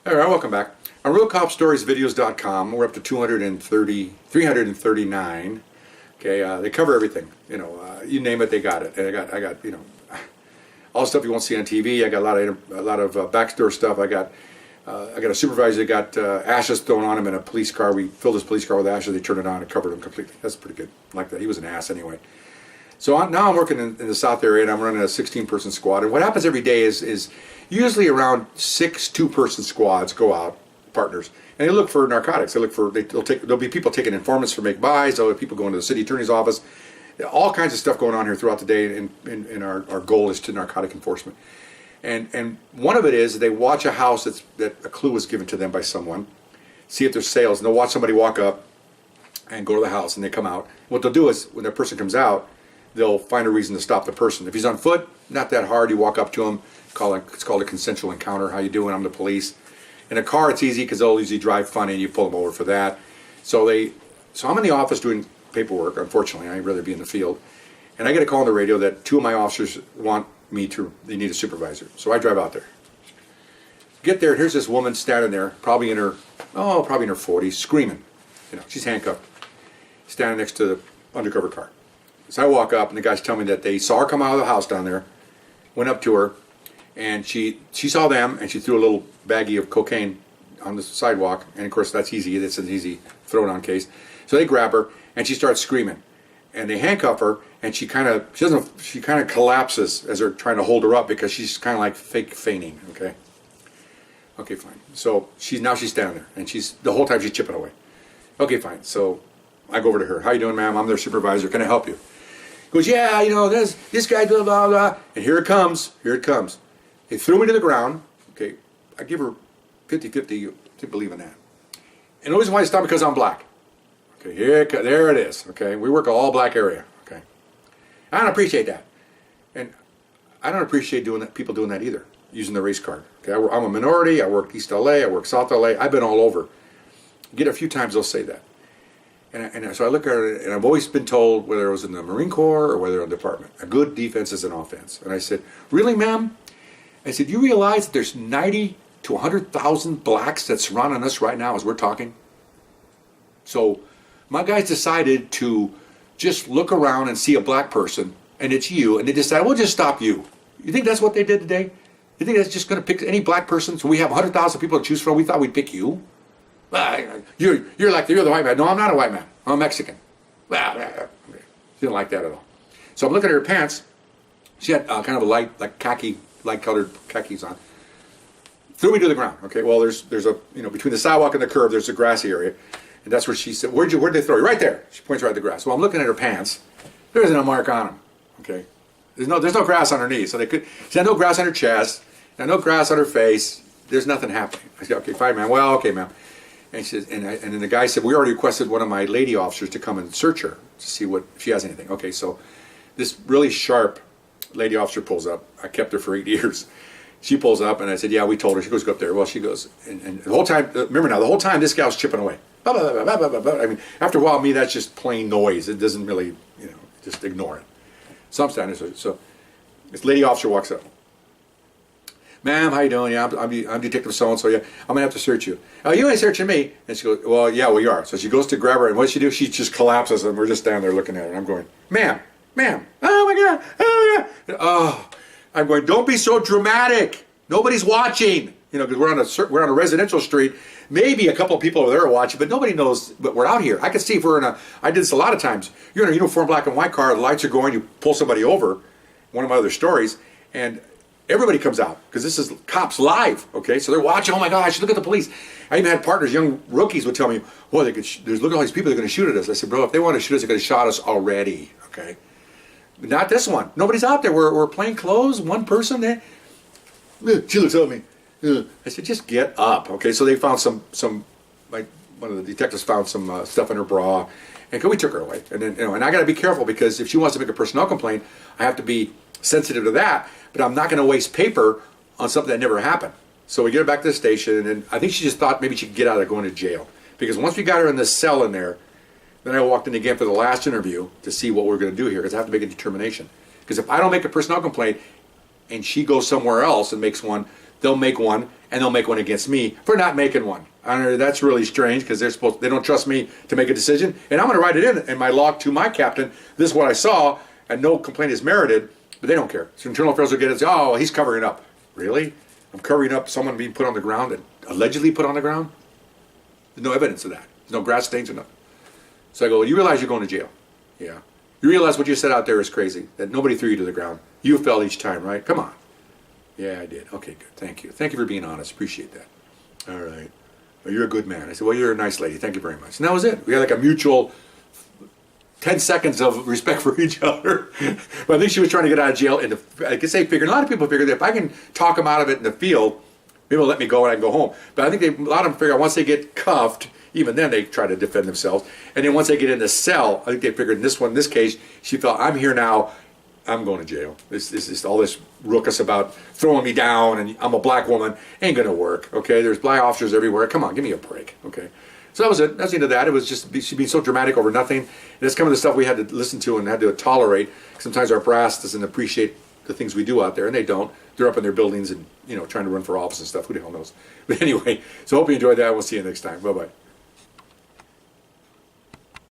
All right, welcome back. On RealCopStoriesVideos.com, we're up to 339. Okay, they cover everything. You name it, they got it. And I got, all the stuff you won't see on TV. I got a lot of backdoor stuff. I got a supervisor that got ashes thrown on him in a police car. We filled his police car with ashes. They turned it on and covered him completely. That's pretty good. I like that. He was an ass anyway. So now I'm working in the South area, and I'm running a 16-person squad. And what happens every day is usually around 6 2-person squads go out, partners, and they look for narcotics. There'll be people taking informants for make buys. There'll be people going to the city attorney's office. All kinds of stuff going on here throughout the day, and our goal is to narcotic enforcement. And one of it is they watch a house that a clue was given to them by someone, see if there's sales, and they'll watch somebody walk up and go to the house, and they come out. What they'll do is when that person comes out, they'll find a reason to stop the person. If he's on foot, not that hard. You walk up to him. It's called a consensual encounter. How you doing? I'm the police. In a car, it's easy because they'll usually drive funny, and you pull them over for that. So I'm in the office doing paperwork. Unfortunately, I'd rather be in the field. And I get a call on the radio that 2 of my officers they need a supervisor. So I drive out there. Get there, and here's this woman standing there, probably in her 40s, screaming. She's handcuffed, standing next to the undercover car. So I walk up, and the guys tell me that they saw her come out of the house down there, went up to her, and she saw them, and she threw a little baggie of cocaine on the sidewalk, and of course that's easy. It's an easy throw-down case. So they grab her, and she starts screaming, and they handcuff her, and she kind of collapses as they're trying to hold her up because she's kind of like fake fainting. Okay, fine. So she's standing there, and the whole time she's chipping away. Okay, fine. So I go over to her. How you doing, ma'am? I'm their supervisor. Can I help you? He goes, yeah, this guy, blah, blah, blah. And here it comes. They threw me to the ground. Okay, I give her 50-50 to believe in that. And the reason why I stop because I'm black. Okay, there it is. Okay, we work an all-black area. Okay, I don't appreciate that. And I don't appreciate people doing that either, using the race card. Okay, I'm a minority. I work East LA. I work South LA. I've been all over. Get a few times they'll say that. And so I look at it, and I've always been told, whether it was in the Marine Corps or whether in the department, a good defense is an offense. And I said, really, ma'am? I said, you realize that there's 90 to 100,000 blacks that surrounding us right now as we're talking? So my guys decided to just look around and see a black person, and it's you, and they decided, we'll just stop you. You think that's what they did today? You think that's just going to pick any black person? So we have 100,000 people to choose from. We thought we'd pick you? You're the white man. No, I'm not a white man. I'm a Mexican. She didn't like that at all. So I'm looking at her pants. She had kind of a light colored khakis on. Threw me to the ground. Okay, well there's a between the sidewalk and the curb there's a grassy area, and that's where she said, where'd they throw you? Right there. She points right at the grass. Well, I'm looking at her pants. There isn't a mark on them. Okay, there's no grass on her knees. So she had no grass on her chest, and no grass on her face. There's nothing happening. I said, okay, fine, ma'am. Well, okay, ma'am. And she says, and then the guy said, we already requested one of my lady officers to come and search her to see if she has anything. Okay, so this really sharp lady officer pulls up. I kept her for 8 years. She pulls up, and I said, yeah, we told her. She goes, go up there. Well, she goes, and the whole time, remember now, the whole time this guy was chipping away. Blah, blah, blah, blah, blah, blah. I mean, after a while, that's just plain noise. It doesn't really, just ignore it. So I'm standing there. So this lady officer walks up. Ma'am, how you doing? Yeah, I'm Detective so-and-so. Yeah, I'm going to have to search you. Oh, you ain't searching me. And she goes, well, yeah, we are. So she goes to grab her, and what does she do? She just collapses, and we're just standing there looking at her. And I'm going, ma'am, oh, my God, oh, my God. Oh, I'm going, don't be so dramatic. Nobody's watching. Because we're on a residential street. Maybe a couple of people over there are watching, but nobody knows. But we're out here. I can see if we're I did this a lot of times. You're in a uniform black and white car. The lights are going. You pull somebody over. One of my other stories, and everybody comes out because this is cops live. Okay, so they're watching. Oh my gosh, look at the police. I even had partners, young rookies, would tell me, "Boy, look at all these people. They're going to shoot at us." I said, "Bro, if they want to shoot us, they could have shot us already." Okay, but not this one. Nobody's out there. We're plain clothes. One person there. She looks at me. I said, just get up. Okay, so they found some one of the detectives found some stuff in her bra, and we took her away. And then and I got to be careful because if she wants to make a personnel complaint, I have to be sensitive to that. But I'm not going to waste paper on something that never happened. So we get her back to the station, and I think she just thought maybe she could get out of going to jail. Because once we got her in this cell in there, then I walked in again for the last interview to see what we're going to do here, because I have to make a determination. Because if I don't make a personnel complaint and she goes somewhere else and makes one, they'll make one, and they'll make one against me for not making one. That's really strange because they don't trust me to make a decision, and I'm going to write it in my log to my captain. This is what I saw, and no complaint is merited. But they don't care. So internal affairs will get it and say, oh, he's covering up. Really? I'm covering up someone being put on the ground and allegedly put on the ground? There's no evidence of that. There's no grass stains or nothing. So I go, well, you realize you're going to jail? Yeah. You realize what you said out there is crazy, that nobody threw you to the ground. You fell each time, right? Come on. Yeah, I did. Okay, good. Thank you. Thank you for being honest. Appreciate that. All right. Well, you're a good man. I said, well, you're a nice lady. Thank you very much. And that was it. We had like a mutual 10 seconds of respect for each other. But I think she was trying to get out of jail. I guess they figured, a lot of people figured that if I can talk them out of it in the field, maybe they'll let me go and I can go home. But I think a lot of them figure once they get cuffed, even then they try to defend themselves. And then once they get in the cell, I think they figured in this case, she felt, I'm here now, I'm going to jail. This is all this ruckus about throwing me down and I'm a black woman, ain't gonna work, okay? There's black officers everywhere. Come on, give me a break, okay? So that was it. That's the end of that. It was just she being so dramatic over nothing. And that's kind of the stuff we had to listen to and had to tolerate. Sometimes our brass doesn't appreciate the things we do out there, and they don't. They're up in their buildings and trying to run for office and stuff. Who the hell knows? But anyway, so hope you enjoyed that. We'll see you next time. Bye bye.